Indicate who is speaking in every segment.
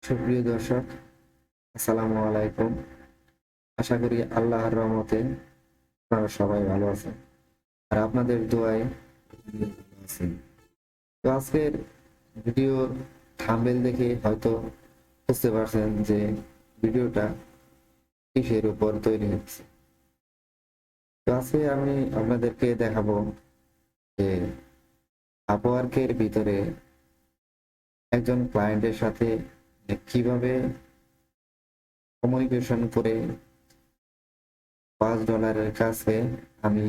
Speaker 1: সুপ্রিয় দর্শক, আসসালামু আলাইকুম। আশা করি আল্লাহর রহমতে আপনারা সবাই ভালো আছেন আর আপনাদের দোয়ায় আমিও ভালো আছি। তো আজকের ভিডিও থাম্বনেল দেখে হয়তো বুঝতে পারছেন যে ভিডিওটা কিসের উপর তৈরি হচ্ছে। তো আজকে আমি আপনাদেরকে দেখাবো যে আপওয়ার্কের ভিতরে একজন ক্লায়েন্টের সাথে কিভাবে কমিউনিকেশন করে $5 কাজকে আমি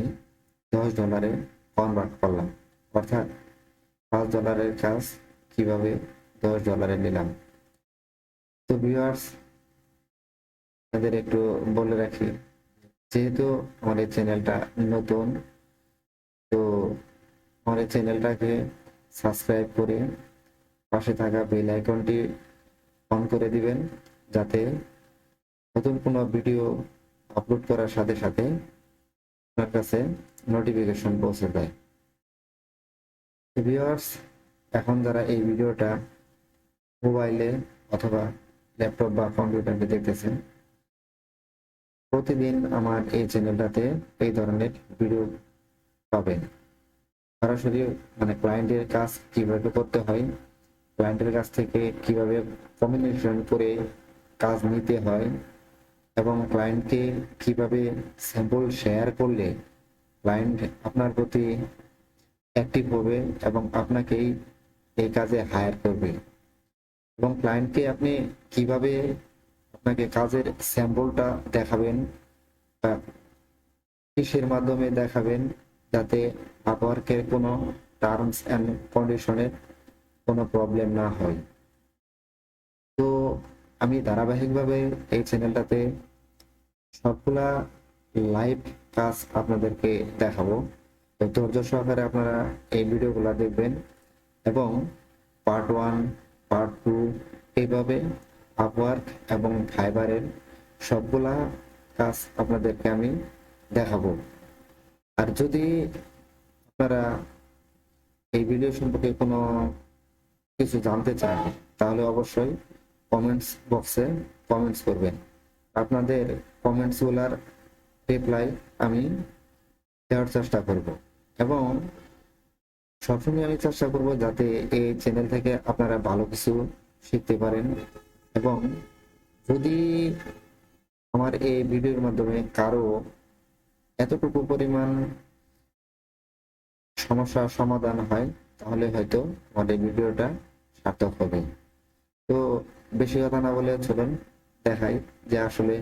Speaker 1: $10 কনভার্ট করলাম, অর্থাৎ $5 কাজ কিভাবে $10 নিলাম। তো ভিউয়ার্স, আপনাদের একটু বলে রাখি, যেহেতু আমার এই চ্যানেলটা নতুন, তো আমার এই চ্যানেলটাকে সাবস্ক্রাইব করে পাশে থাকা বেল আইকনটি অন করে দিবেন, যাতে নতুন কোনো ভিডিও আপলোড করার সাথে সাথে আপনার কাছে নোটিফিকেশন পৌঁছে দেয়। ভিউয়ার্স, এখন যারা এই ভিডিওটা মোবাইলে অথবা ল্যাপটপ বা কম্পিউটারে দেখতেছেন, প্রতিদিন আমার এই চ্যানেলটাতে এই ধরনের ভিডিও পাবেন। সরাসরি ক্লায়েন্টের কাজ কিভাবে করতে হয়, ক্লায়েন্টের কাছ থেকে কিভাবে কমিউনিকেশন করে কাজ নিতে হয় এবং ক্লায়েন্টকে কিভাবে স্যাম্পল শেয়ার করলে ক্লায়েন্ট আপনার প্রতি অ্যাক্টিভ হবে এবং আপনাকেই এই কাজে হায়ার করবে, এবং ক্লায়েন্টকে আপনি কিভাবে আপনাকে কাজের স্যাম্পলটা দেখাবেন বা কিসের মাধ্যমে দেখাবেন, যাতে আপওয়ার্কের কোনো টার্মস অ্যান্ড কন্ডিশনের কোনো প্রবলেম না হয়। তো আমি ধারাবাহিকভাবে এই চ্যানেলটাতে সবগুলা লাইভ কাজ আপনাদেরকে দেখাবো। তো ধৈর্য সহকারে আপনারা এই ভিডিওগুলো দেখবেন এবং পার্ট 1, পার্ট 2 এইভাবে আপওয়ার্ক এবং ফাইবারের সবগুলা কাজ আপনাদেরকে আমি দেখাবো। আর যদি আপনারা এই ভিডিও সম্পর্কে কোনো কিছু জানতে চান, তাহলে অবশ্যই কমেন্টস বক্সে কমেন্টস করবেন। আপনাদের কমেন্টসগুলার রিপ্লাই আমি দেওয়ার চেষ্টা করব এবং সবসময় আমি চেষ্টা করব যাতে এই চ্যানেল থেকে আপনারা ভালো কিছু শিখতে পারেন। এবং যদি আমার এই ভিডিওর মাধ্যমে কারো এতটুকু পরিমাণ সমস্যার সমাধান হয়, তাহলে হয়তো আমার এই ভিডিওটা সার্থক হবে। তো বেশি কথা না বলে চলুন দেখাই যে আসলে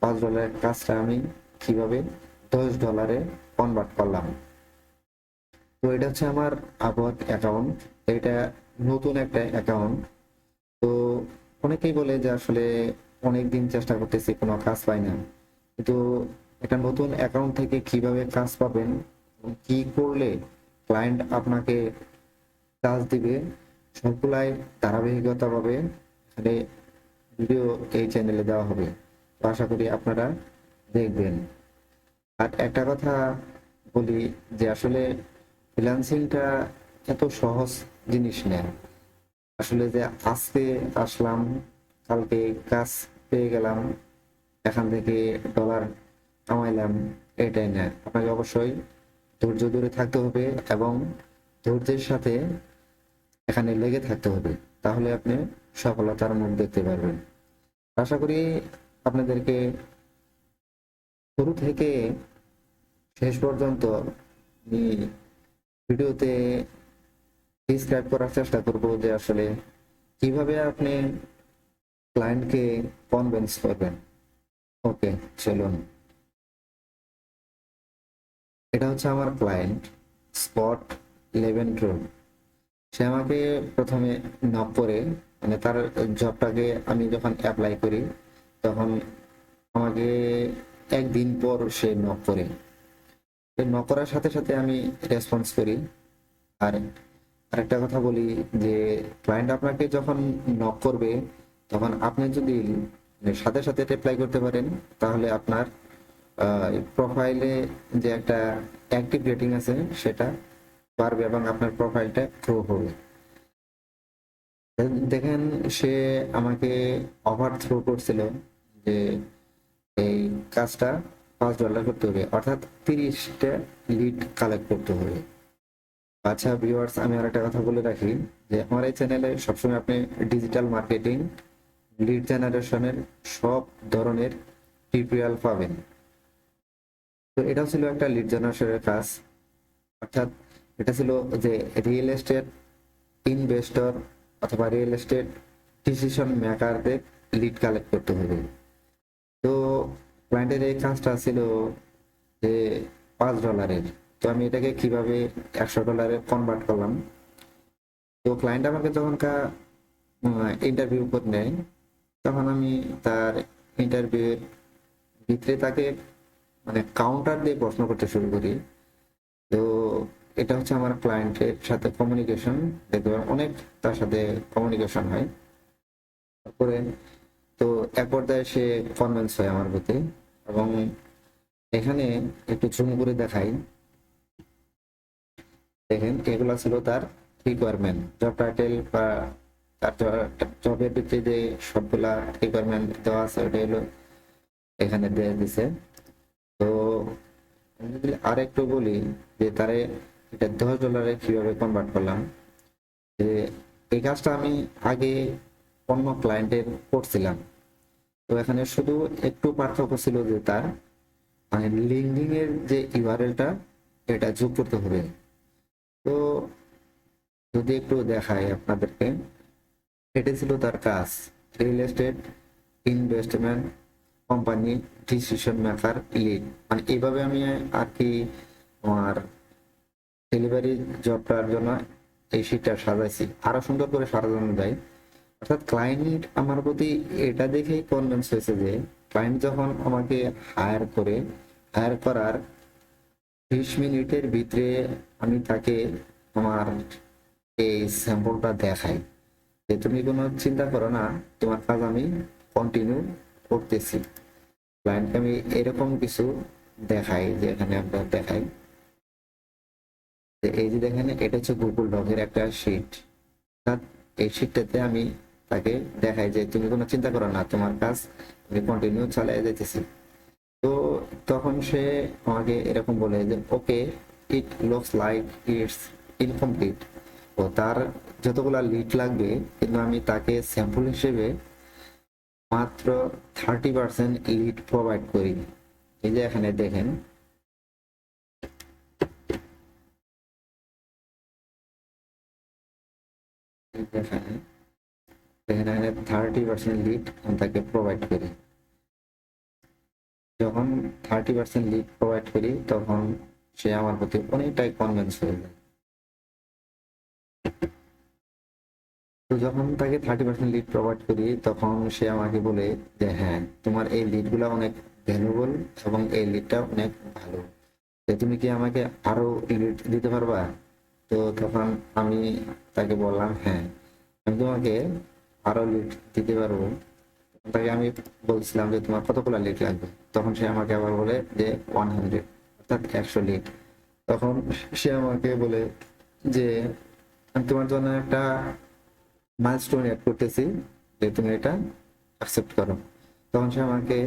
Speaker 1: $5 কাজটা আমি কিভাবে $10 কনভার্ট করলাম। তো এটা হচ্ছে আমার আপওয়ার্ক অ্যাকাউন্ট। এটা নতুন একটা অ্যাকাউন্ট। তো অনেকেই বলে যে আসলে অনেকদিন চেষ্টা করতেছি, কোনো কাজ পাই না। কিন্তু একটা নতুন অ্যাকাউন্ট থেকে কিভাবে কাজ পাবেন, কি করলে ক্লায়েন্ট আপনাকে কাজ দিবে, সবগুলাই ধারাবাহিকতা পাবে এখানে ভিডিও এই চ্যানেলে দেওয়া হবে। তো আশা করি আপনারা দেখবেন। আর একটা কথা বলি যে আসলে ফ্রিল্যান্সিংটা এত সহজ জিনিস না। আসলে যে আজকে আসলাম, কালকে কাজ পেয়ে গেলাম, এখান থেকে ডলার কামাইলাম, এটাই না। আপনাকে অবশ্যই ধৈর্য ধরে থাকতে হবে এবং ধৈর্যের সাথে এখানে লেগে থাকতে হবে, তাহলে আপনি সফলতার মুখ দেখতে পারবেন। আশা করি আপনাদেরকে শুরু থেকে শেষ পর্যন্ত আমি ভিডিওতে ডিসক্রাইব করার চেষ্টা করব যে আসলে কিভাবে আপনি ক্লায়েন্টকে কনভিন্স করবেন। ওকে, চলুন। এটা হচ্ছে আমার ক্লায়েন্ট স্পট 11 রোড। সে আমাকে প্রথমে নক করে, তার জবটাকে আমি যখন অ্যাপ্লাই করি তখন আমাকে একদিন পর সে নক করে। নক করার সাথে সাথে আমি রেসপন্স করি। আর আরেকটা কথা বলি যে ক্লায়েন্ট আপনাকে যখন নক করবে তখন আপনি যদি সাথে সাথে রিপ্লাই করতে পারেন, তাহলে আপনার প্রোফাইলে যে একটা অ্যাক্টিভ রেটিং আছে সেটা বাড়বে এবং আপনার প্রোফাইলটা গ্রো হবে। দেখেন সে আমাকে অফার থ্রো করছিল যে এই কাজটা $5 করতে হবে, অর্থাৎ 30টা লিড কালেক্ট করতে হবে। আচ্ছা ভিউয়ার্স, আমি আর একটা কথা বলে রাখি যে আমার এই চ্যানেলে সবসময় আপনি ডিজিটাল মার্কেটিং, লিড জেনারেশনের সব ধরনের টিউটোরিয়াল পাবেন। তো এটাও ছিল একটা লিড জেনারেশনের কাজ, অর্থাৎ এটা ছিল যে রিয়েল এস্টেট ইনভেস্টর অথবা রিয়েল এস্টেট ডিসিশন মেকারদের লিড কালেক্ট করতে হবে। তো ক্লায়েন্টের এই কাজটা ছিল যে $5। তো আমি এটাকে কিভাবে $100 কনভার্ট করলাম। তো ক্লায়েন্ট আমাকে যখন ইন্টারভিউ করে নেয়, তখন আমি তার ইন্টারভিউর ভিতরে তাকে মানে কাউন্টার দিয়ে প্রশ্ন করতে শুরু করি। তো এটা হচ্ছে আমার ক্লায়েন্টের সাথে কমিউনিকেশন, দেখতে পারেন অনেক তার সাথে কমিউনিকেশন হয়। তারপরে তো এক পর্যায়ে সে কনভিন্স হয় আমার প্রতি, এবং এখানে একটু জুম করে দেখাই। দেখেন এগুলা ছিল তার রিকোয়ারমেন্ট, জব টাইটেল বা তার জবের ভিতরে যে সবগুলা রিকোয়ারমেন্ট দেওয়া আছে ওটা হলো এখানে দিয়ে দিছে। তো আমি যদি আর একটু বলি যে তারে এটা $10 কিভাবে কনভার্ট করলাম, যে এই কাজটা আমি আগে অন্য ক্লায়েন্টের করছিলাম। তো এখানে শুধু একটু পার্থক্য ছিল যে তার মানে লিঙ্কডিন এর যে ইউআরএলটা এটা যোগ করতে হবে। তো যদি একটু দেখাই আপনাদেরকে, এটা ছিল তার কাজ, real estate investment company decision maker lead. মানে এইভাবে আমি আর কি আমার ডেলিভারি জবটার জন্য এই শীটটা সাজাইছি, আরো সুন্দর করে সাজানো যায়। অর্থাৎ ক্লায়েন্ট আমার প্রতি এটা দেখেই কনভিন্স হয়েছে যে ক্লায়েন্ট যখন আমাকে হায়ার করার 20 মিনিটের ভিতরে আমি তাকে আমার এই স্যাম্পলটা দেখাই যে তুমি কোনো চিন্তা করো না, তোমার কাজ আমি কন্টিনিউ করতেছি। ক্লায়েন্টকে আমি এরকম কিছু দেখাই, যে এখানে আমরা দেখাই যে এই যে দেখেন এটা হচ্ছে গুগল ডকের একটা শিট। অর্থাৎ এই শিটটাতে আমি তাকে দেখাই যে তুমি কোনো চিন্তা করো না, তোমার কাজ আমি কন্টিনিউ চালিয়ে যেতেছি। তো তখন সে আমাকে এরকম বলে যে okay, it looks like it's incomplete. তো তার যতগুলা লিড লাগবে, কিন্তু আমি তাকে স্যাম্পল হিসেবে মাত্র 30% লিড প্রোভাইড করি। এই যে এখানে দেখেন এখানে এখানে 30% লিড আমি তাকে প্রোভাইড করি। যখন 30% লিড প্রোভাইড করি তখন সে আমার প্রতি অনেকটাই কনভিন্স হয়ে যায়। তো যখন তাকে 30% লিড প্রোভাইড করি তখন সে আমাকে বলে যে হ্যাঁ, তোমার এই লিডগুলো অনেক ভ্যালুয়েবল এবং এই লিডটা অনেক ভালো, তুমি কি আমাকে আরো লিড দিতে পারবা? তো তখন আমি তাকে বললাম হ্যাঁ, আমি তোমাকে আরো লিড দিতে পারবো। তাকে আমি বলছিলাম যে তোমার কতগুলো লিড লাগবে, তখন সে আমাকে আবার বলে যে 100, অর্থাৎ 100 লিড। তখন সে আমাকে বলে যে আমি তোমার জন্য একটা মাইলস্টোন অ্যাড করতেছি, যে তুমি এটা অ্যাকসেপ্ট করো। তখন সে আমাকে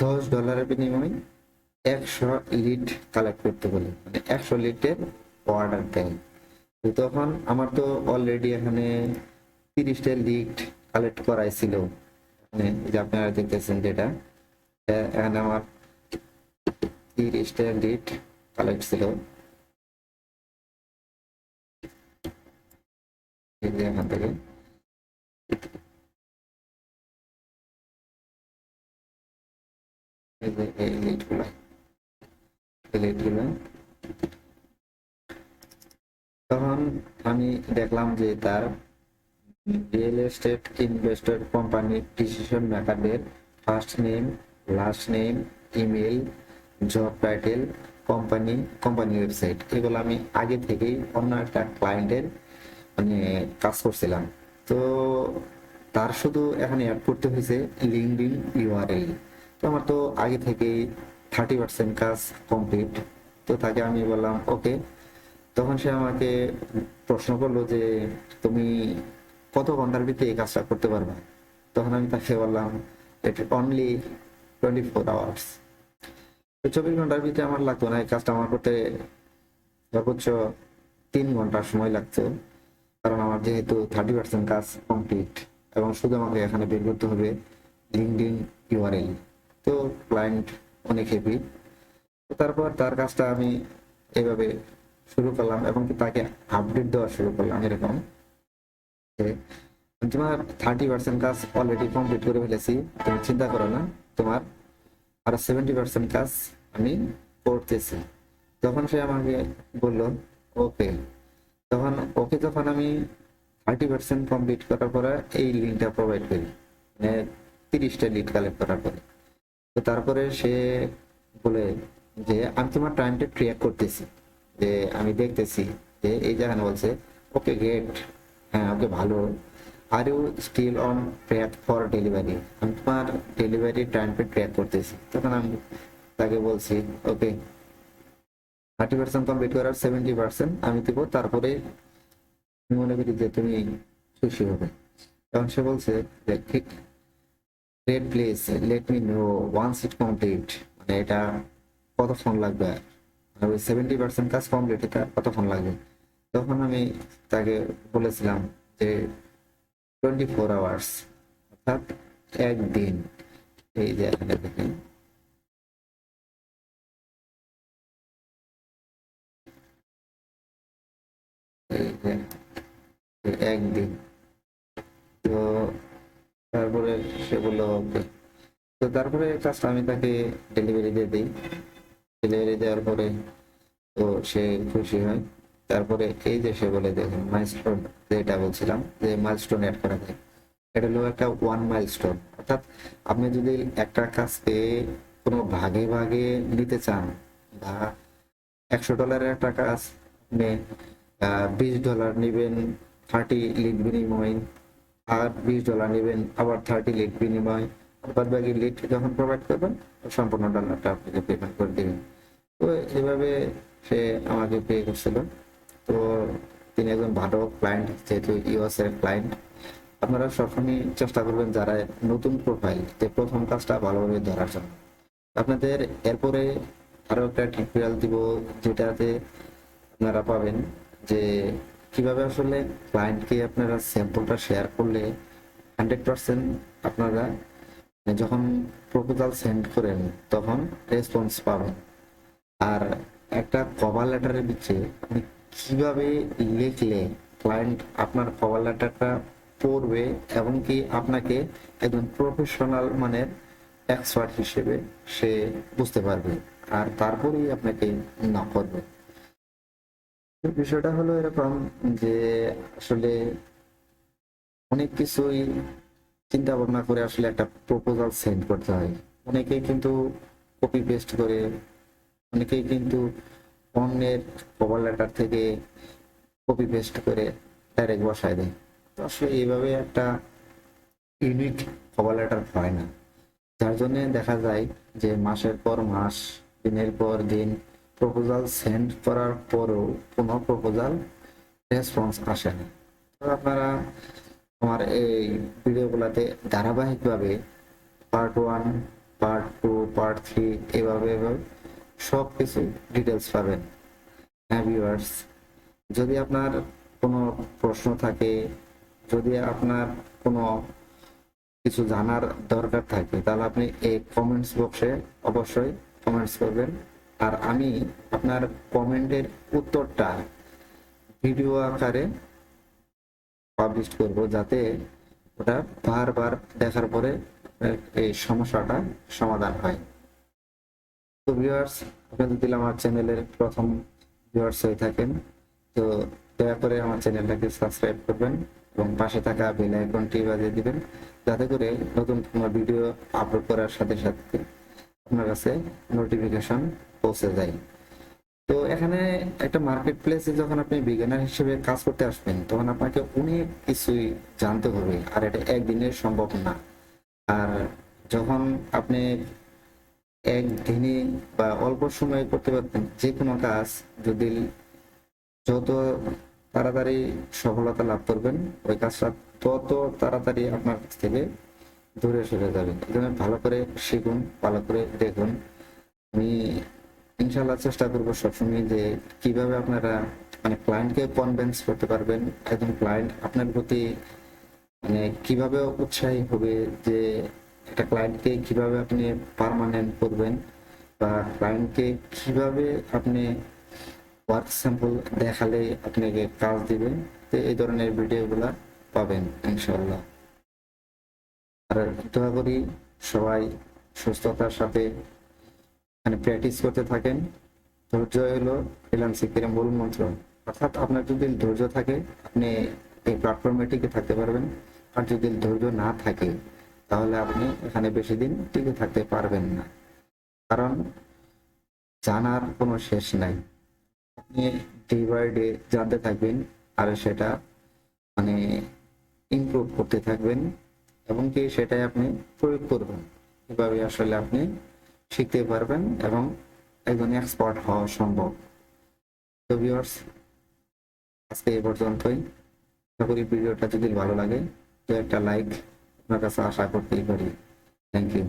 Speaker 1: $10 বিনিময়ে 100 লিড কালেক্ট করতে বলে, মানে 100 লিডের অর্ডার দেয়। তো তখন আমার তো অলরেডি এখানে 30টা লিড কালেক্ট করাই ছিল, মানে যে আপনারা দেখতেছেন যেটা এখানে আমার 30টা লিড কালেক্ট ছিল। এখান থেকে এই লিডগুলো তখন আমি দেখলাম যে তার real estate investor company decision মেকারদের first name, last name, email, job title, company website, এগুলো আমি আগে থেকেই অন্য একটা ক্লায়েন্টের মানে কাজ করছিলাম। তো তার শুধু এখানে অ্যাড করতে হয়েছে লিঙ্কডইন ইউআরএল। তো আমার তো আগে থেকেই 30% কাজ কমপ্লিট। তো তাকে আমি বললাম ওকে। তখন সে আমাকে প্রশ্ন করলো যে তুমি কত ঘন্টার ভিতরে এই কাজটা করতে পারবা? তখন আমি তাকে বললাম ইট অনলি 24 আওয়ার্স। 24 ঘন্টার ভিতরে আমার লাগতো না, এই কাজটা আমার করতে সর্বোচ্চ 3 ঘন্টা সময় লাগতো, কারণ আমার যেহেতু 30% কাজ কমপ্লিট এবং শুধু আমাকে এখানে বের করতে হবে লিঙ্কডইন ইউআরএল। তো ক্লায়েন্ট অনেক হ্যাপি। তারপর তার কাজটা আমি এভাবে শুরু করলাম এবং তাকে আপডেট দেওয়া শুরু করলাম এরকম যে তোমার 30% কাজ অলরেডি কমপ্লিট করে ফেলেছি, তুমি চিন্তা করো না, তোমার আরো 70% কাজ আমি করতেছি। তখন সে আমাকে বলল ওকে। তখন ওকে যখন আমি 30% কমপ্লিট করার পরে এই লিঙ্কটা প্রোভাইড করি, মানে 30টা লিড কালেক্ট করার পরে, তো তারপরে সে বলে যে আমি তোমার টাইমটা ট্র্যাক করতেছি, যে আমি দেখতেছি যে এই যেখানে বলছে ওকে গ্রেট, হ্যাঁ ওকে ভালো, are you still on track for delivery, আমি তোমার ডেলিভারি টাইমটা ট্র্যাক করতেছি। তখন আমি তাকে বলছি ওকে 30% কমপ্লিট করার 70% আমি দিব, তারপরে মনে করি যে তুমি খুশি হবে। তখন সে বলছে যে great please let me know once it complete, মানে এটা কতক্ষণ লাগবে, আর ওই 70% কাজ কমপ্লিট এটা কতক্ষণ লাগবে? তখন আমি তাকে বলেছিলাম যে 24 আওয়ার্স, অর্থাৎ একদিন। এই যে এখানে দেখেন এই যে একদিন। তো তারপরে সে বললো ওকে। তো তারপরে কাজটা আমি তাকে ডেলিভারি দিয়ে দিই। ডেলিভারি দেওয়ার পরে তো সে খুশি হয়। তারপরে এই যে সে বলে দেখেন মাইলস্টোন, যেটা বলছিলাম যে মাইলস্টোন অ্যাড করা যায়, এটা হলো একটা 1 মাইলস্টোন। অর্থাৎ আপনি যদি একটা কাজকে কোনো ভাগে ভাগে নিতে চান, বা $100 একটা কাজ আপনি $20 নেবেন 30 লিড বিনিময়, আর $20 নেবেন আবার 30 লিড বিনিময়, বাদ বাকি লিড যখন প্রোভাইড করবেন সম্পূর্ণ ডলারটা আপনাকে পেমেন্ট করে দেবেন। তো এভাবে সে আমাকে পে করছিল। তো তিনি একজন ভালো ক্লায়েন্ট, যেহেতু ইউএস এর ক্লায়েন্ট। আপনারা সবসময় চেষ্টা করবেন যারা নতুন প্রোফাইল, যে প্রথম কাজটা ভালোভাবে ধরার জন্য। আপনাদের এরপরে আরো একটা টিউটোরিয়াল দিব, যেটাতে আপনারা পাবেন যে কিভাবে আসলে ক্লায়েন্টকে আপনারা স্যাম্পলটা শেয়ার করলে 100% আপনারা যখন প্রপোজাল সেন্ড করেন তখন রেসপন্স পাবেন। আর একটা কভার লেটারের ভিতরে আপনি কিভাবে লিখলে ক্লায়েন্ট আপনার কভার লেটারটা পড়বে এবং কি আপনাকে একজন প্রফেশনাল মানের এক্সপার্ট হিসেবে সে বুঝতে পারবে, আর তারপরেই আপনাকে নক করবে। বিষয়টা হলো এরকম যে আসলে অনেক কিছুই চিন্তা ভাবনা করে আসলে একটা প্রপোজাল সেন্ড করতে হয়। অনেকেই কিন্তু কপি পেস্ট করে, অনেকেই কিন্তু অন্যের কভার লেটার থেকে কপি পেস্ট করে ডাইরেক্ট বসায় দেয়। তো আসলে এইভাবে একটা ইউনিক কভার লেটার হয় না, যার জন্য দেখা যায় যে মাসের পর মাস, দিনের পর দিন প্রপোজাল সেন্ড করার পরও কোনো প্রপোজাল রেসপন্স আসে না। তো আপনারা আমার এই ভিডিওগুলোতে ধারাবাহিকভাবে পার্ট 1, পার্ট 2, পার্ট 3 এভাবে সব কিছু ডিটেলস পাবেন। হ্যাঁ ভিউয়ার্স, যদি আপনার কোনো প্রশ্ন থাকে, যদি আপনার কোনো কিছু জানার দরকার থাকে, তাহলে আপনি এই কমেন্টস বক্সে অবশ্যই কমেন্টস করবেন, আর আমি আপনার কমেন্টের উত্তরটা ভিডিও আকারে পাবলিশ করব, যাতে ওটা বারবার দেখার পরে এই সমস্যাটা সমাধান হয়। তো ভিউয়ার্স, আপনি যদি আমার চ্যানেলের প্রথম ভিউয়ার্স হয়ে থাকেন, তো দয়া করে আমার চ্যানেলটাকে সাবস্ক্রাইব করবেন এবং পাশে থাকা বেল আইকনটি বাজিয়ে দিবেন, যাতে করে নতুন কোনো ভিডিও আপলোড করার সাথে সাথে আপনার কাছে নোটিফিকেশন পৌঁছে যায়। তো এখানে একটা মার্কেট প্লেসে যখন আপনি বিগিনার হিসেবে কাজ করতে আসবেন, তখন আপনাকে অনেক কিছুই জানতে হবে, আর এটা একদিনে সম্ভব না। আর যখন আপনি একদিনে বা অল্প সময়ে করতে পারবেন যে কোনো কাজ, যদি যত তাড়াতাড়ি সফলতা লাভ করবেন, ওই কাজটা তত তাড়াতাড়ি আপনার কাছ থেকে দূরে সরে যাবে। এই জন্য ভালো করে শিখুন, ভালো করে দেখুন। আমি ইনশাল্লাহ চেষ্টা করবো সবসময় যে কিভাবে আপনারা মানে ক্লায়েন্টকে কনভিন্স করতে পারবেন, একজন ক্লায়েন্ট আপনার প্রতি মানে কিভাবে উৎসাহী হবে, যে একটা ক্লায়েন্টকে কিভাবে আপনি পার্মানেন্ট করবেন, বা ক্লায়েন্টকে কিভাবে আপনি ওয়ার্ক স্যাম্পল দেখালে আপনাকে কাজ দিবেন। তো এই ধরনের ভিডিওগুলা পাবেন ইনশাল্লাহ। আর দোয়া করি সবাই সুস্থতার সাথে মানে প্র্যাকটিস করতে থাকেন। ধৈর্য হলো ফ্রিল্যান্সিং এর মূল মন্ত্র। অর্থাৎ আপনার যদি ধৈর্য থাকে আপনি এই প্ল্যাটফর্মে টিকে থাকতে পারবেন, আর যদি ধৈর্য না থাকে তাহলে আপনি এখানে বেশি দিন টিকে থাকতে পারবেন না। কারণ জানার কোনো শেষ নাই, আপনি ডে বাই ডে জানতে থাকবেন, আর সেটা মানে ইমপ্রুভ করতে থাকবেন, এবং কি সেটাই আপনি প্রয়োগ করবেন। এভাবে আসলে আপনি শিখতে পারবেন এবং একজন এক্সপার্ট হওয়া সম্ভব। তো ভিউয়ার্স, আজকে এই পর্যন্তই। আশা করি ভিডিওটা যদি ভালো লাগে তো একটা লাইক আপনার কাছে আশা করতেই পারি। Thank you.